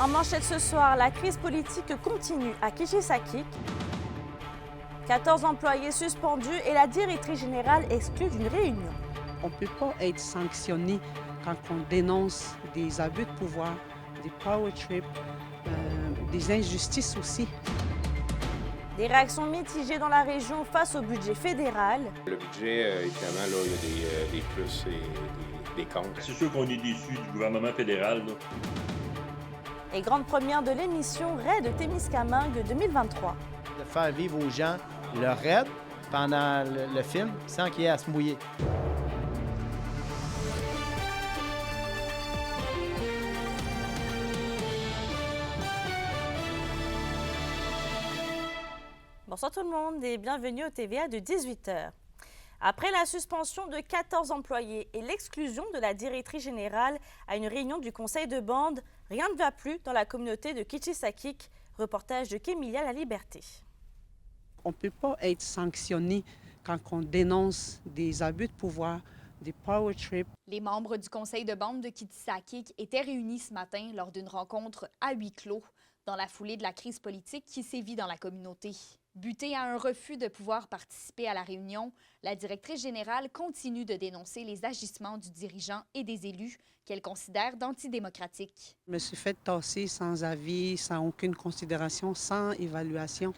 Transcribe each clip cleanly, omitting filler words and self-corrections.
En manchette ce soir, la crise politique continue à Kishisakik. 14 employés suspendus et la directrice générale exclue d'une réunion. On ne peut pas être sanctionné quand on dénonce des abus de pouvoir, des power trips, des injustices aussi. Des réactions mitigées dans la région face au budget fédéral. Le budget, évidemment, là, il y a des plus et des contre. C'est sûr qu'on est déçus du gouvernement fédéral, là. Et grande première de l'émission Raid Témiscamingue 2023. De faire vivre aux gens le raid pendant le film sans qu'il y ait à se mouiller. Bonsoir tout le monde et bienvenue au TVA de 18h. Après la suspension de 14 employés et l'exclusion de la directrice générale à une réunion du conseil de bande, rien ne va plus dans la communauté de Kishisakik. Reportage de Kémilia La Liberté. On ne peut pas être sanctionné quand on dénonce des abus de pouvoir, des power trips. Les membres du conseil de bande de Kishisakik étaient réunis ce matin lors d'une rencontre à huis clos dans la foulée de la crise politique qui sévit dans la communauté. Butée à un refus de pouvoir participer à la réunion, la directrice générale continue de dénoncer les agissements du dirigeant et des élus qu'elle considère d'antidémocratiques. Je me suis fait tasser sans avis, sans aucune considération, sans évaluation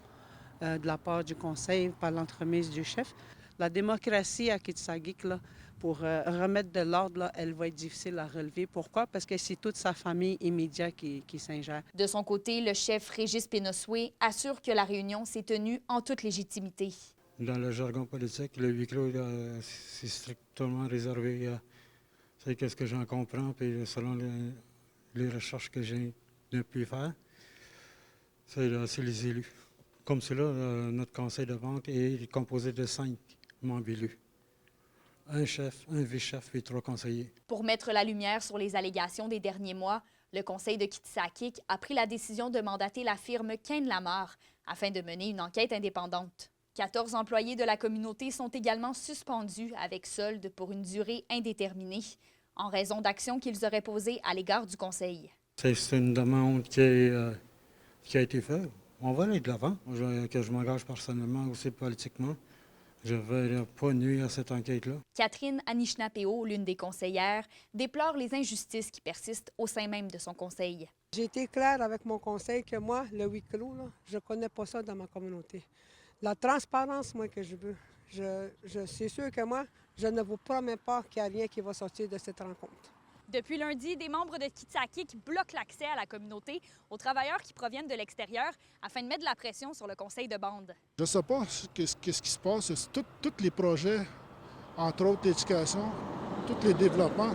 de la part du conseil par l'entremise du chef. La démocratie à Kishisakik, là, pour remettre de l'ordre, là, elle va être difficile à relever. Pourquoi? Parce que c'est toute sa famille immédiate qui s'ingère. De son côté, le chef Régis Pénossoué assure que la réunion s'est tenue en toute légitimité. Dans le jargon politique, le huis clos, c'est strictement réservé à ce que j'en comprends, puis selon les recherches que j'ai pu faire, c'est les élus. Comme cela, notre conseil de banque est composé de 5 membres élus. Un chef, un vice-chef et 3 conseillers. Pour mettre la lumière sur les allégations des derniers mois, le conseil de Kishisakik a pris la décision de mandater la firme Cain Lamar afin de mener une enquête indépendante. 14 employés de la communauté sont également suspendus avec solde pour une durée indéterminée en raison d'actions qu'ils auraient posées à l'égard du conseil. C'est une demande qui a été faite. On va aller de l'avant, que je m'engage personnellement aussi politiquement. Je ne vais pas nuire à cette enquête-là. Catherine Anishinapéo, l'une des conseillères, déplore les injustices qui persistent au sein même de son conseil. J'ai été claire avec mon conseil que moi, le huis clos, là, je ne connais pas ça dans ma communauté. La transparence, moi, que je veux. C'est sûr que moi, je ne vous promets pas qu'il n'y a rien qui va sortir de cette rencontre. Depuis lundi, des membres de Kishisakik bloquent l'accès à la communauté aux travailleurs qui proviennent de l'extérieur afin de mettre de la pression sur le conseil de bande. Je ne sais pas qu'est-ce qui se passe. Tous les projets, entre autres l'éducation, tous les développements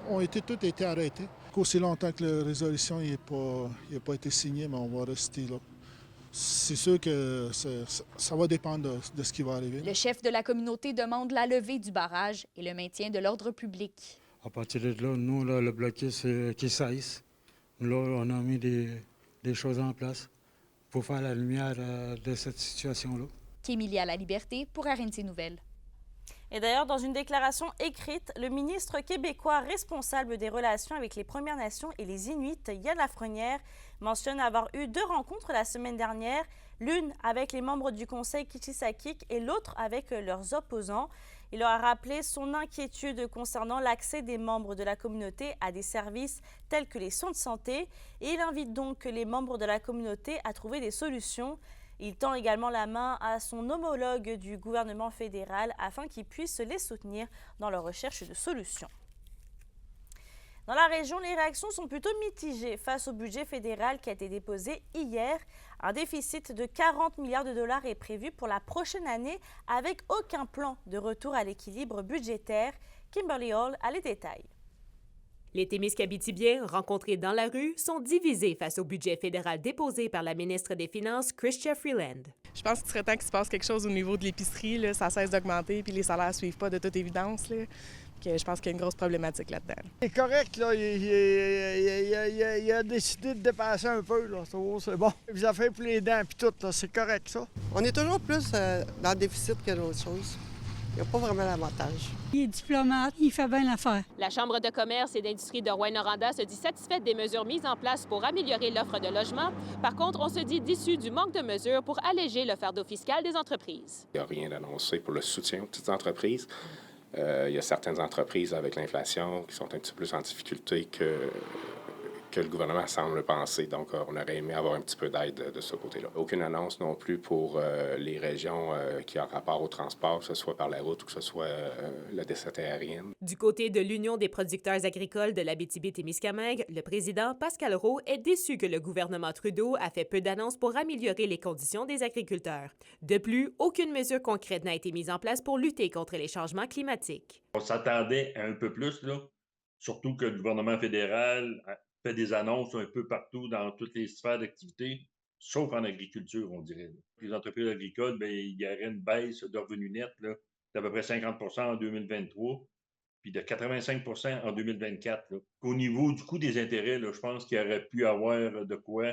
ont été arrêtés. Aussi longtemps que la résolution n'a pas été signée, mais on va rester là. C'est sûr que ça va dépendre de ce qui va arriver. Le chef de la communauté demande la levée du barrage et le maintien de l'ordre public. À partir de là, nous, là, le blocus, c'est qui saisse. Là, on a mis des choses en place pour faire la lumière de cette situation-là. Kémilia La Liberté pour RNC Nouvelles. Et d'ailleurs, dans une déclaration écrite, le ministre québécois responsable des relations avec les Premières Nations et les Inuits, Yann Lafrenière, mentionne avoir eu 2 rencontres la semaine dernière, l'une avec les membres du conseil Kishisakik et l'autre avec leurs opposants. Il leur a rappelé son inquiétude concernant l'accès des membres de la communauté à des services tels que les soins de santé et il invite donc les membres de la communauté à trouver des solutions. Il tend également la main à son homologue du gouvernement fédéral afin qu'il puisse les soutenir dans leur recherche de solutions. Dans la région, les réactions sont plutôt mitigées face au budget fédéral qui a été déposé hier. Un déficit de 40 milliards de dollars est prévu pour la prochaine année avec aucun plan de retour à l'équilibre budgétaire. Kimberly Hall a les détails. Les Témiscabitibiens rencontrés dans la rue sont divisés face au budget fédéral déposé par la ministre des Finances, Chrystia Freeland. Je pense qu'il serait temps qu'il se passe quelque chose au niveau de l'épicerie. Là. Ça cesse d'augmenter, puis les salaires ne suivent pas de toute évidence. Là. Je pense qu'il y a une grosse problématique là-dedans. C'est correct, là. Il a décidé de dépasser un peu, là. C'est bon. Les affaires pour les dents, puis tout, là, c'est correct, ça. On est toujours plus dans le déficit que d'autres choses. Il n'y a pas vraiment d'avantage. Il est diplomate, il fait bien l'affaire. La Chambre de commerce et d'industrie de Rouyn-Noranda se dit satisfaite des mesures mises en place pour améliorer l'offre de logement. Par contre, on se dit déçu du manque de mesures pour alléger le fardeau fiscal des entreprises. Il n'y a rien d'annoncé pour le soutien aux petites entreprises. Il y a certaines entreprises avec l'inflation qui sont un petit peu plus en difficulté que le gouvernement semble penser. Donc, on aurait aimé avoir un petit peu d'aide de ce côté-là. Aucune annonce non plus pour les régions qui ont rapport au transport, que ce soit par la route ou que ce soit la desserte aérienne. Du côté de l'Union des producteurs agricoles de l'Abitibi-Témiscamingue, le président Pascal Roux est déçu que le gouvernement Trudeau a fait peu d'annonces pour améliorer les conditions des agriculteurs. De plus, aucune mesure concrète n'a été mise en place pour lutter contre les changements climatiques. On s'attendait à un peu plus, là, surtout que le gouvernement fédéral fait des annonces un peu partout dans toutes les sphères d'activité, sauf en agriculture, on dirait. Les entreprises agricoles, bien, il y aurait une baisse de revenus nets d'à peu près 50 en 2023, puis de 85 en 2024. Là. Au niveau du coût des intérêts, là, je pense qu'il y aurait pu avoir de quoi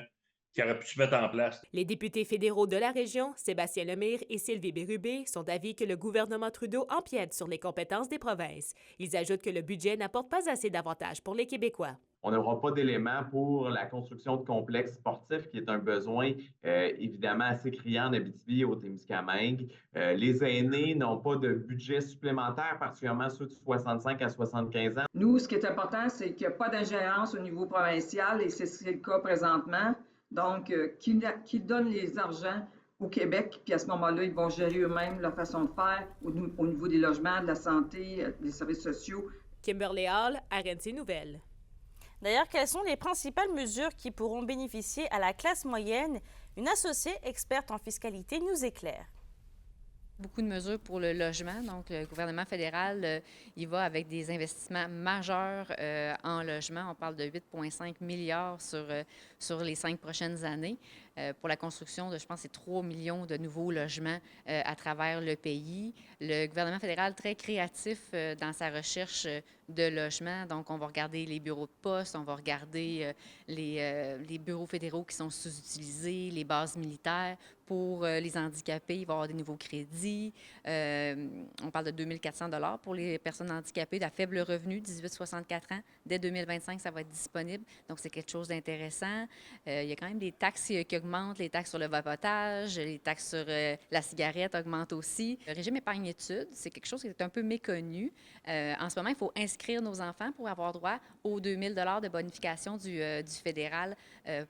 qui aurait pu se mettre en place. Les députés fédéraux de la région, Sébastien Lemire et Sylvie Bérubé, sont d'avis que le gouvernement Trudeau empiète sur les compétences des provinces. Ils ajoutent que le budget n'apporte pas assez d'avantages pour les Québécois. On n'aura pas d'éléments pour la construction de complexes sportifs, qui est un besoin évidemment assez criant en Abitibi et au Témiscamingue. Les aînés n'ont pas de budget supplémentaire, particulièrement ceux de 65 à 75 ans. Nous, ce qui est important, c'est qu'il n'y a pas d'ingérence au niveau provincial, et c'est le cas présentement. Donc, qui donne les argents au Québec, puis à ce moment-là, ils vont gérer eux-mêmes leur façon de faire au niveau des logements, de la santé, des services sociaux. Kimberly Hall, RNC Nouvelles. D'ailleurs, quelles sont les principales mesures qui pourront bénéficier à la classe moyenne? Une associée experte en fiscalité nous éclaire. Beaucoup de mesures pour le logement. Donc, le gouvernement fédéral, il va avec des investissements majeurs en logement. On parle de 8,5 milliards sur les 5 prochaines années. Pour la construction de, je pense, c'est 3 millions de nouveaux logements à travers le pays. Le gouvernement fédéral, très créatif dans sa recherche de logement. Donc, on va regarder les bureaux de poste, on va regarder les bureaux fédéraux qui sont sous-utilisés, les bases militaires. Pour les handicapés, il va y avoir des nouveaux crédits. On parle de 2 400 $ pour les personnes handicapées à faible revenu, 18-64 ans. Dès 2025, ça va être disponible. Donc, c'est quelque chose d'intéressant. Il y a quand même des taxes qui augmentent, les taxes sur le vapotage, les taxes sur la cigarette augmentent aussi. Le régime épargne-études, c'est quelque chose qui est un peu méconnu. En ce moment, il faut inscrire nos enfants pour avoir droit aux 2 000 $ de bonification du fédéral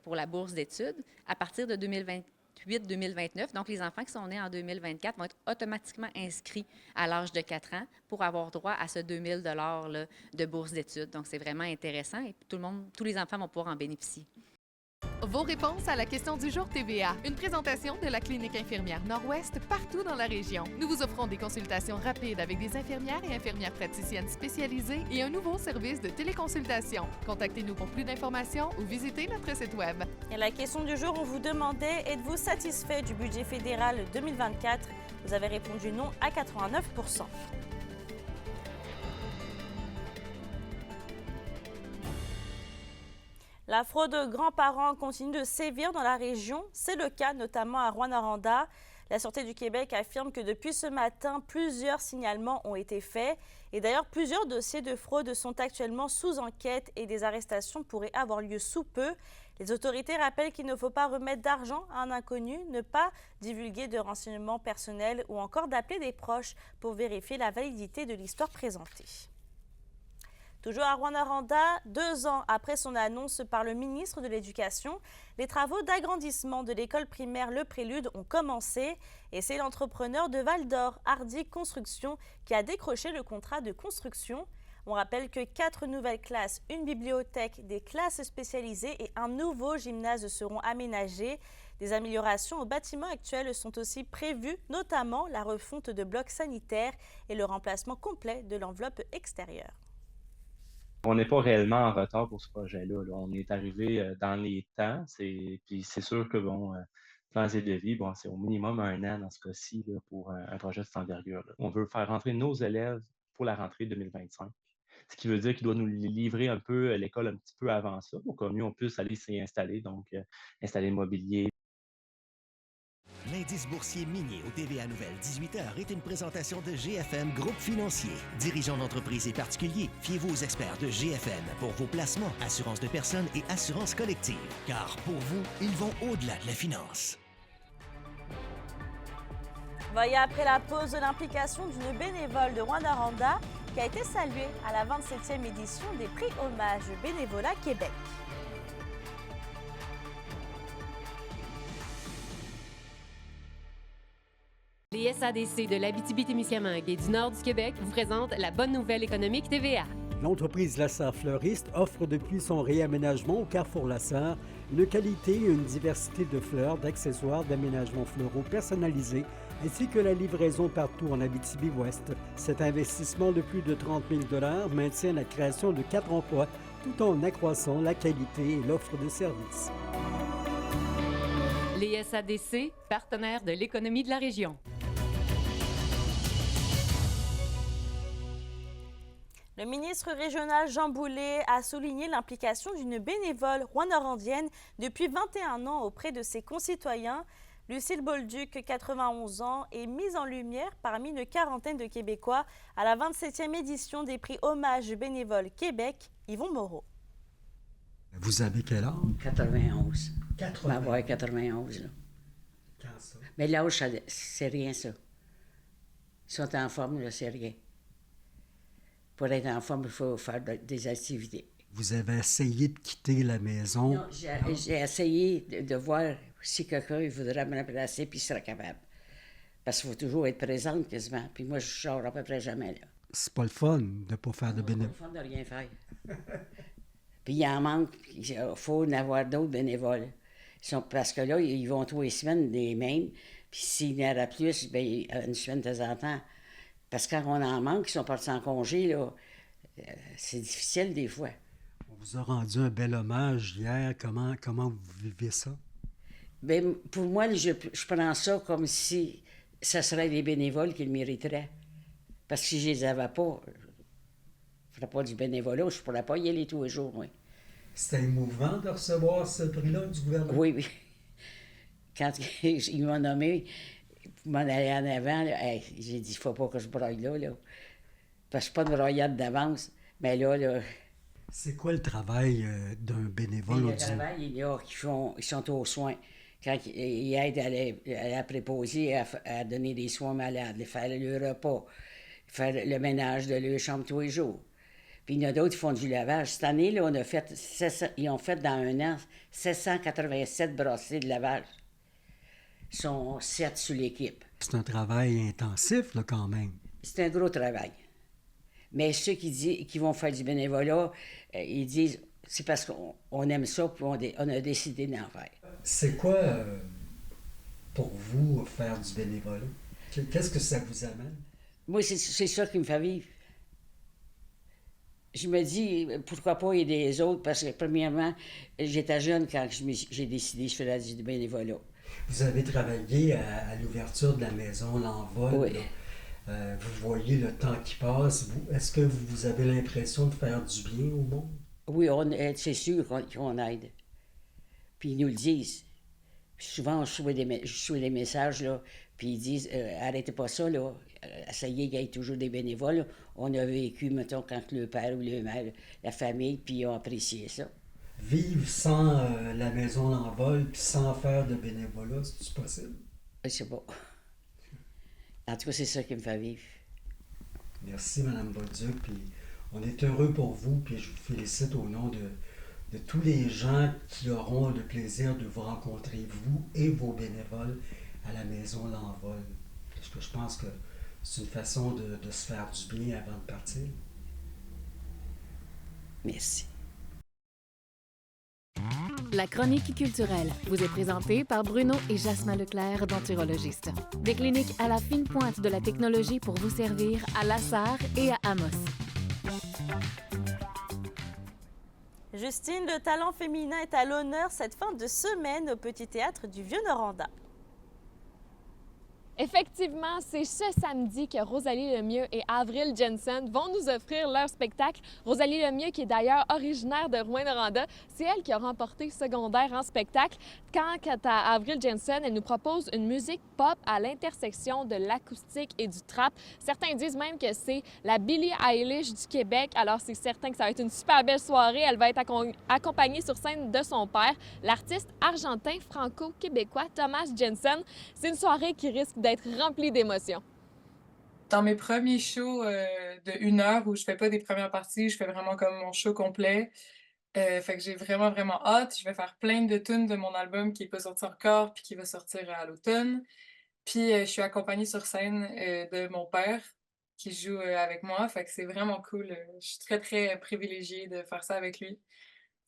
pour la bourse d'études. À partir de 2028-2029. Donc, les enfants qui sont nés en 2024 vont être automatiquement inscrits à l'âge de 4 ans pour avoir droit à ce 2 000 $ là, de bourse d'études. Donc, c'est vraiment intéressant et tous les enfants vont pouvoir en bénéficier. Vos réponses à la question du jour TVA. Une présentation de la Clinique infirmière Nord-Ouest partout dans la région. Nous vous offrons des consultations rapides avec des infirmières et infirmières praticiennes spécialisées et un nouveau service de téléconsultation. Contactez-nous pour plus d'informations ou visitez notre site Web. Et la question du jour, on vous demandait, êtes-vous satisfait du budget fédéral 2024? Vous avez répondu non à 89 %. La fraude aux grands-parents continue de sévir dans la région. C'est le cas notamment à Rouyn-Noranda. La Sûreté du Québec affirme que depuis ce matin, plusieurs signalements ont été faits. Et d'ailleurs, plusieurs dossiers de fraude sont actuellement sous enquête et des arrestations pourraient avoir lieu sous peu. Les autorités rappellent qu'il ne faut pas remettre d'argent à un inconnu, ne pas divulguer de renseignements personnels ou encore d'appeler des proches pour vérifier la validité de l'histoire présentée. Toujours à Rouyn-Noranda, 2 ans après son annonce par le ministre de l'Éducation, les travaux d'agrandissement de l'école primaire Le Prélude ont commencé et c'est l'entrepreneur de Val-d'Or, Hardy Construction, qui a décroché le contrat de construction. On rappelle que 4 nouvelles classes, une bibliothèque, des classes spécialisées et un nouveau gymnase seront aménagés. Des améliorations au bâtiment actuel sont aussi prévues, notamment la refonte de blocs sanitaires et le remplacement complet de l'enveloppe extérieure. On n'est pas réellement en retard pour ce projet-là. Là. On est arrivé dans les temps. Puis c'est sûr que, plans et devis, c'est au minimum 1 an dans ce cas-ci là, pour un projet de cette envergure. Là. On veut faire rentrer nos élèves pour la rentrée 2025. Ce qui veut dire qu'il doit nous livrer un peu l'école un petit peu avant ça, pour que nous, on puisse aller s'y installer, donc installer le mobilier. L'indice boursier minier au TVA Nouvelle 18h est une présentation de GFM Groupe Financier. Dirigeants d'entreprises et particuliers, fiez-vous aux experts de GFM pour vos placements, assurance de personnes et assurance collective. Car pour vous, ils vont au-delà de la finance. Voyez après la pause l'implication d'une bénévole de Rwanda qui a été saluée à la 27e édition des prix Hommage Bénévolat Québec. Les SADC de l'Abitibi-Témiscamingue et du nord du Québec vous présentent la bonne nouvelle économique TVA. L'entreprise Lassar Fleuriste offre depuis son réaménagement au Carrefour Lassar une qualité et une diversité de fleurs, d'accessoires, d'aménagements floraux personnalisés ainsi que la livraison partout en Abitibi-Ouest. Cet investissement de plus de 30 000 $ maintient la création de 4 emplois tout en accroissant la qualité et l'offre de services. Les SADC, partenaires de l'économie de la région. Le ministre régional Jean Boulet a souligné l'implication d'une bénévole rwandarandienne depuis 21 ans auprès de ses concitoyens. Lucille Bolduc, 91 ans, est mise en lumière parmi une quarantaine de Québécois à la 27e édition des prix Hommage Bénévole Québec, Yvon Moreau. Vous avez quel âge? 91. 80. Ouais, 91, là. Quand ça? Mais l'âge, c'est rien, ça. Ils sont en forme, là, c'est rien. Pour être en forme, il faut faire des activités. Vous avez essayé de quitter la maison? Non, j'ai essayé de voir si quelqu'un voudrait me remplacer puis serait capable. Parce qu'il faut toujours être présente quasiment. Puis moi, je sors à peu près jamais, là. C'est pas le fun de ne pas faire de bénévolat. C'est pas le fun de rien faire. Puis il en manque, il faut en avoir d'autres bénévoles. Parce que là, ils vont tous les semaines des mêmes. Puis s'il y en a plus, bien, une semaine de temps en temps. Parce que quand on en manque, ils sont partis en congé, là, c'est difficile des fois. On vous a rendu un bel hommage hier. Comment vous vivez ça? Bien, pour moi, je prends ça comme si ce serait les bénévoles qui le mériteraient. Parce que si je les avais pas, je ne ferais pas du bénévolat, je ne pourrais pas y aller tous les jours, oui. C'était émouvant de recevoir ce prix-là du gouvernement? Oui, oui. Quand ils m'ont nommé pour m'en aller en avant, j'ai dit, il ne faut pas que je broye là. Parce que je suis pas de broyade d'avance. Mais là... C'est quoi le travail d'un bénévole? Le travail, il y a qui sont aux soins. Quand ils aident à la préposée, à donner des soins aux malades, faire le repas, faire le ménage de leur chambre tous les jours. Puis il y en a d'autres qui font du lavage. Cette année, là, ils ont fait dans un an 787 brassées de lavage. Ils sont 7 sur l'équipe. C'est un travail intensif, là, quand même. C'est un gros travail. Mais ceux qui vont faire du bénévolat, ils disent c'est parce qu'on aime ça puis on a décidé d'en faire. C'est quoi, pour vous, faire du bénévolat? Qu'est-ce que ça vous amène? Moi, c'est ça qui me fait vivre. Je me dis, pourquoi pas aider les autres? Parce que, premièrement, j'étais jeune quand j'ai décidé que je ferais du bénévolat. Vous avez travaillé à l'ouverture de la maison L'Envol. Oui. Vous voyez le temps qui passe. Est-ce que vous avez l'impression de faire du bien au monde? Oui, c'est sûr qu'on aide. Puis ils nous le disent. Puis souvent, je reçois des messages, là, puis ils disent arrêtez pas ça, là. Essayez qu'il y ait toujours des bénévoles. Là. On a vécu, mettons, quand le père ou le mère, la famille, puis ils ont apprécié ça. Vivre sans la maison L'Envol, puis sans faire de bénévolat, c'est-tu possible? Je sais pas. En tout cas, c'est ça qui me fait vivre. Merci, Mme Bolduc. Puis on est heureux pour vous, puis je vous félicite au nom de tous les gens qui auront le plaisir de vous rencontrer, vous et vos bénévoles, à la maison L'Envol. Parce que je pense que c'est une façon de se faire du bien avant de partir. Merci. La chronique culturelle vous est présentée par Bruno et Jasmin Leclerc, denturologistes. Des cliniques à la fine pointe de la technologie pour vous servir à Lassar et à Amos. Justine, le talent féminin est à l'honneur cette fin de semaine au Petit Théâtre du Vieux-Noranda. Effectivement, c'est ce samedi que Rosalie Lemieux et Avril Jensen vont nous offrir leur spectacle. Rosalie Lemieux, qui est d'ailleurs originaire de Rouyn-Noranda, c'est elle qui a remporté secondaire en spectacle. Quant à Avril Jensen, elle nous propose une musique pop à l'intersection de l'acoustique et du trap. Certains disent même que c'est la Billie Eilish du Québec. Alors c'est certain que ça va être une super belle soirée. Elle va être accompagnée sur scène de son père, l'artiste argentin franco-québécois Thomas Jensen. C'est une soirée qui risque d'être remplie d'émotions. Dans mes premiers shows de 1 heure où je fais pas des premières parties, je fais vraiment comme mon show complet. Fait que j'ai vraiment, vraiment hâte. Je vais faire plein de tunes de mon album qui n'est pas sorti encore puis qui va sortir à l'automne. Puis je suis accompagnée sur scène de mon père qui joue avec moi. Fait que c'est vraiment cool. Je suis très, très privilégiée de faire ça avec lui.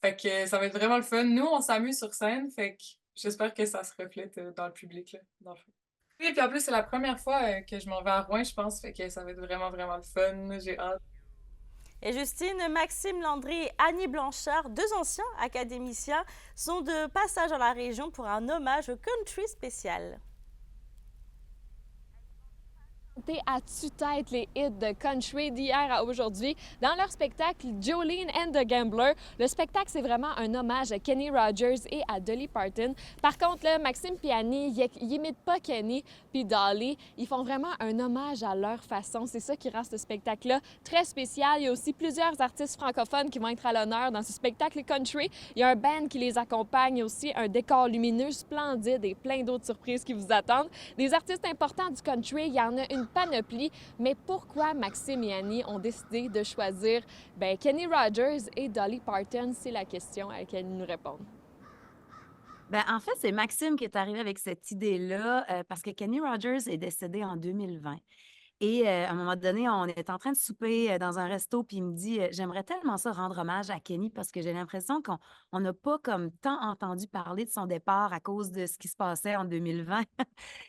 Fait que ça va être vraiment le fun. Nous, on s'amuse sur scène. Fait que j'espère que ça se reflète dans le public, là, dans le fond. Oui, puis en plus, c'est la première fois que je m'en vais à Rouen, je pense. Fait que ça va être vraiment, vraiment le fun. J'ai hâte. Et Justine, Maxime Landry et Annie Blanchard, 2 anciens académiciens, sont de passage dans la région pour un hommage au country spécial. À tue-tête les hits de country d'hier à aujourd'hui dans leur spectacle Jolene and the Gambler. Le spectacle, c'est vraiment un hommage à Kenny Rogers et à Dolly Parton. Par contre, là, Maxime et Annie, ils n'imitent pas Kenny puis Dolly. Ils font vraiment un hommage à leur façon. C'est ça qui rend ce spectacle-là très spécial. Il y a aussi plusieurs artistes francophones qui vont être à l'honneur dans ce spectacle country. Il y a un band qui les accompagne, aussi un décor lumineux splendide et plein d'autres surprises qui vous attendent. Des artistes importants du country, il y en a une panoplie, mais pourquoi Maxime et Annie ont décidé de choisir Kenny Rogers et Dolly Parton? C'est la question à laquelle ils nous répondent. En fait, c'est Maxime qui est arrivé avec cette idée-là parce que Kenny Rogers est décédé en 2020. Et à un moment donné, on est en train de souper dans un resto, puis il me dit j'aimerais tellement ça rendre hommage à Kenny parce que j'ai l'impression qu'on n'a pas comme tant entendu parler de son départ à cause de ce qui se passait en 2020.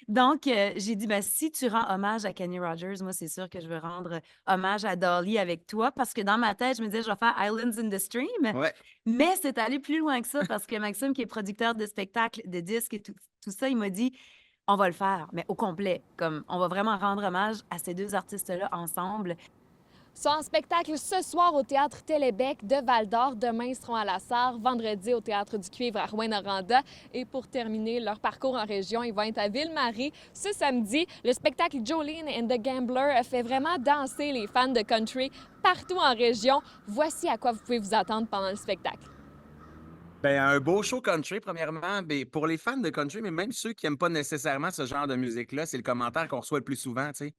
Donc, j'ai dit si tu rends hommage à Kenny Rogers, moi, c'est sûr que je veux rendre hommage à Dolly avec toi parce que dans ma tête, je me disais je vais faire Islands in the Stream. Ouais. Mais c'est allé plus loin que ça parce que Maxime, qui est producteur de spectacles, de disques et tout ça, il m'a dit on va le faire, mais au complet. Comme on va vraiment rendre hommage à ces 2 artistes-là ensemble. Sont en spectacle ce soir au Théâtre Télébec de Val-d'Or. Demain, ils seront à la Sarre. Vendredi, au Théâtre du Cuivre à Rouyn-Noranda. Et pour terminer leur parcours en région, ils vont être à Ville-Marie ce samedi. Le spectacle Jolene and the Gambler fait vraiment danser les fans de country partout en région. Voici à quoi vous pouvez vous attendre pendant le spectacle. Un beau show country, premièrement. Pour les fans de country, mais même ceux qui n'aiment pas nécessairement ce genre de musique-là, c'est le commentaire qu'on reçoit le plus souvent. T'sais.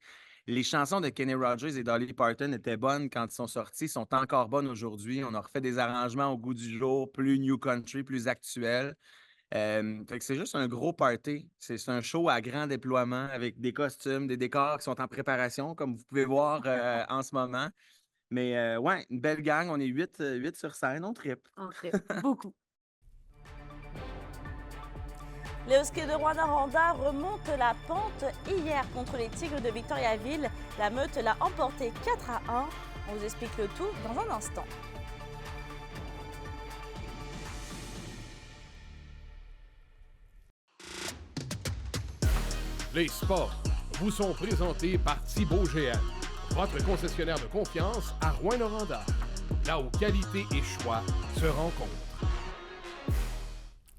Les chansons de Kenny Rogers et Dolly Parton étaient bonnes quand ils sont sortis, sont encore bonnes aujourd'hui. On a refait des arrangements au goût du jour, plus new country, plus actuels. Fait que c'est juste un gros party. C'est un show à grand déploiement avec des costumes, des décors qui sont en préparation, comme vous pouvez voir en ce moment. Mais ouais, une belle gang. On est 8 sur scène. On trippe. On trippe beaucoup. Les Huskies de Rouyn-Noranda remontent la pente hier contre les Tigres de Victoriaville. La Meute l'a emporté 4-1. On vous explique le tout dans un instant. Les sports vous sont présentés par Thibaut GM, votre concessionnaire de confiance à Rouyn-Noranda, là où qualité et choix se rencontrent.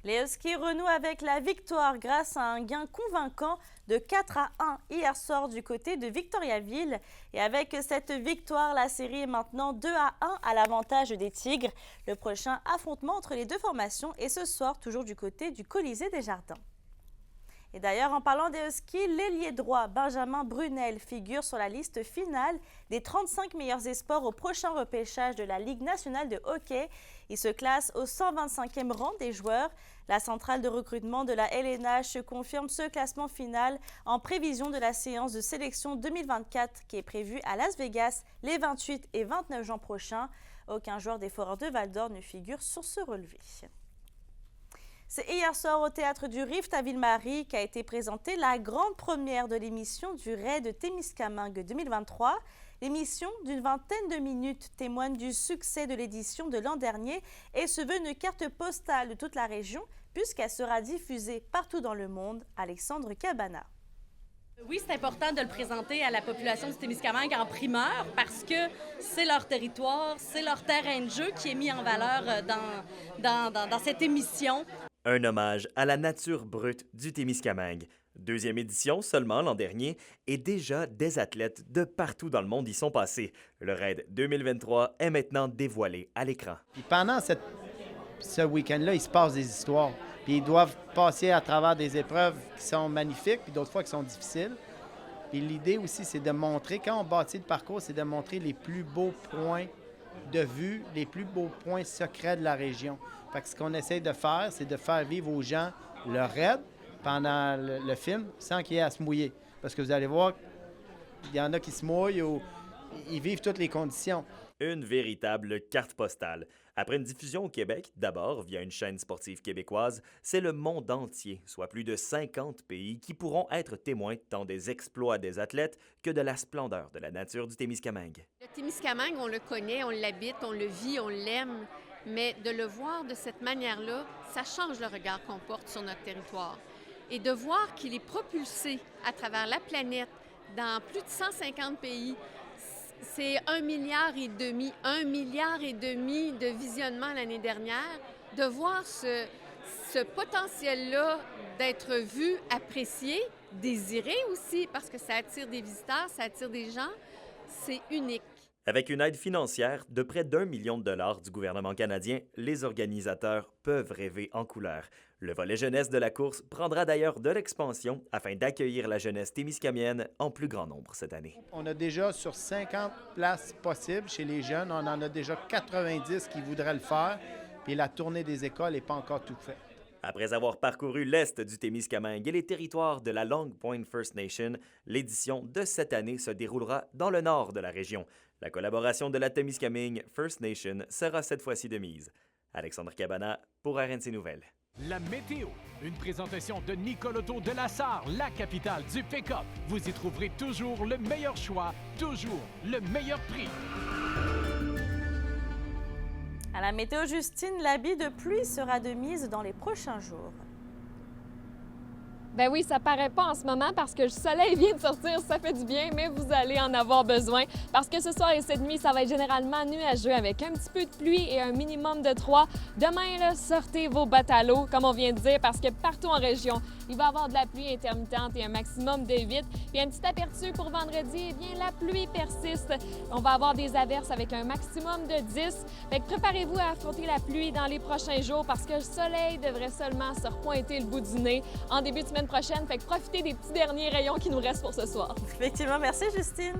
Les Huskies renouent avec la victoire grâce à un gain convaincant de 4-1 hier soir du côté de Victoriaville. Et avec cette victoire, la série est maintenant 2-1 à l'avantage des Tigres. Le prochain affrontement entre les 2 formations est ce soir toujours du côté du Colisée des Jardins. Et d'ailleurs, en parlant des Huskies, l'ailier droit Benjamin Brunel figure sur la liste finale des 35 meilleurs espoirs au prochain repêchage de la Ligue nationale de hockey. Il se classe au 125e rang des joueurs. La centrale de recrutement de la LNH confirme ce classement final en prévision de la séance de sélection 2024 qui est prévue à Las Vegas les 28 et 29 juin prochains. Aucun joueur des Foreurs de Val-d'Or ne figure sur ce relevé. C'est hier soir au Théâtre du Rift à Ville-Marie qu'a été présentée la grande première de l'émission du Raid Témiscamingue 2023. L'émission d'une vingtaine de minutes témoigne du succès de l'édition de l'an dernier et se veut une carte postale de toute la région puisqu'elle sera diffusée partout dans le monde. Alexandre Cabana. Oui, c'est important de le présenter à la population du Témiscamingue en primeur parce que c'est leur territoire, c'est leur terrain de jeu qui est mis en valeur dans cette émission. Un hommage à la nature brute du Témiscamingue. 2e édition seulement l'an dernier et déjà des athlètes de partout dans le monde y sont passés. Le Raid 2023 est maintenant dévoilé à l'écran. Puis pendant ce week-end-là, il se passe des histoires. Puis ils doivent passer à travers des épreuves qui sont magnifiques, puis d'autres fois qui sont difficiles. Puis l'idée aussi, c'est de montrer, quand on bâtit le parcours, c'est de montrer les plus beaux points de vue, les plus beaux points secrets de la région. Fait que ce qu'on essaie de faire, c'est de faire vivre aux gens le raid pendant le film sans qu'il y ait à se mouiller. Parce que vous allez voir, il y en a qui se mouillent ou ils vivent toutes les conditions. Une véritable carte postale. Après une diffusion au Québec, d'abord via une chaîne sportive québécoise, c'est le monde entier, soit plus de 50 pays, qui pourront être témoins tant des exploits des athlètes que de la splendeur de la nature du Témiscamingue. Le Témiscamingue, on le connaît, on l'habite, on le vit, on l'aime, mais de le voir de cette manière-là, ça change le regard qu'on porte sur notre territoire. Et de voir qu'il est propulsé à travers la planète dans plus de 150 pays, c'est 1,5 milliard de visionnements l'année dernière. De voir ce potentiel-là d'être vu, apprécié, désiré aussi, parce que ça attire des visiteurs, ça attire des gens, c'est unique. Avec une aide financière de près d'1 million de dollars du gouvernement canadien, les organisateurs peuvent rêver en couleur. Le volet jeunesse de la course prendra d'ailleurs de l'expansion afin d'accueillir la jeunesse témiscamienne en plus grand nombre cette année. On a déjà sur 50 places possibles chez les jeunes, on en a déjà 90 qui voudraient le faire, puis la tournée des écoles n'est pas encore toute faite. Après avoir parcouru l'est du Témiscamingue et les territoires de la Long Point First Nation, l'édition de cette année se déroulera dans le nord de la région. La collaboration de la Témiscamingue First Nation sera cette fois-ci de mise. Alexandre Cabana pour RNC Nouvelles. La météo, une présentation de Nicoloto de la Sarre, la capitale du pick-up. Vous y trouverez toujours le meilleur choix, toujours le meilleur prix. À la météo, Justine, l'habit de pluie sera de mise dans les prochains jours. Ben oui, ça paraît pas en ce moment parce que le soleil vient de sortir, ça fait du bien, mais vous allez en avoir besoin parce que ce soir et cette nuit, ça va être généralement nuageux avec un petit peu de pluie et un minimum de 3. Demain, là, sortez vos bottes à l'eau, comme on vient de dire, parce que partout en région, il va y avoir de la pluie intermittente et un maximum de 8. Puis un petit aperçu pour vendredi, eh bien, la pluie persiste. On va avoir des averses avec un maximum de 10. Fait que préparez-vous à affronter la pluie dans les prochains jours parce que le soleil devrait seulement se repointer le bout du nez en début de semaine prochaine. Fait que profitez des petits derniers rayons qui nous restent pour ce soir. Effectivement, merci Justine.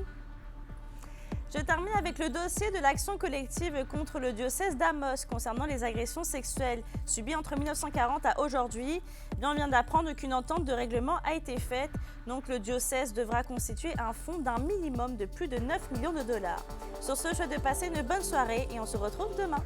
Je termine avec le dossier de l'action collective contre le diocèse d'Amos concernant les agressions sexuelles subies entre 1940 à aujourd'hui. On vient d'apprendre qu'une entente de règlement a été faite. Donc le diocèse devra constituer un fonds d'un minimum de plus de 9 millions de dollars. Sur ce, je souhaite de passer une bonne soirée et on se retrouve demain.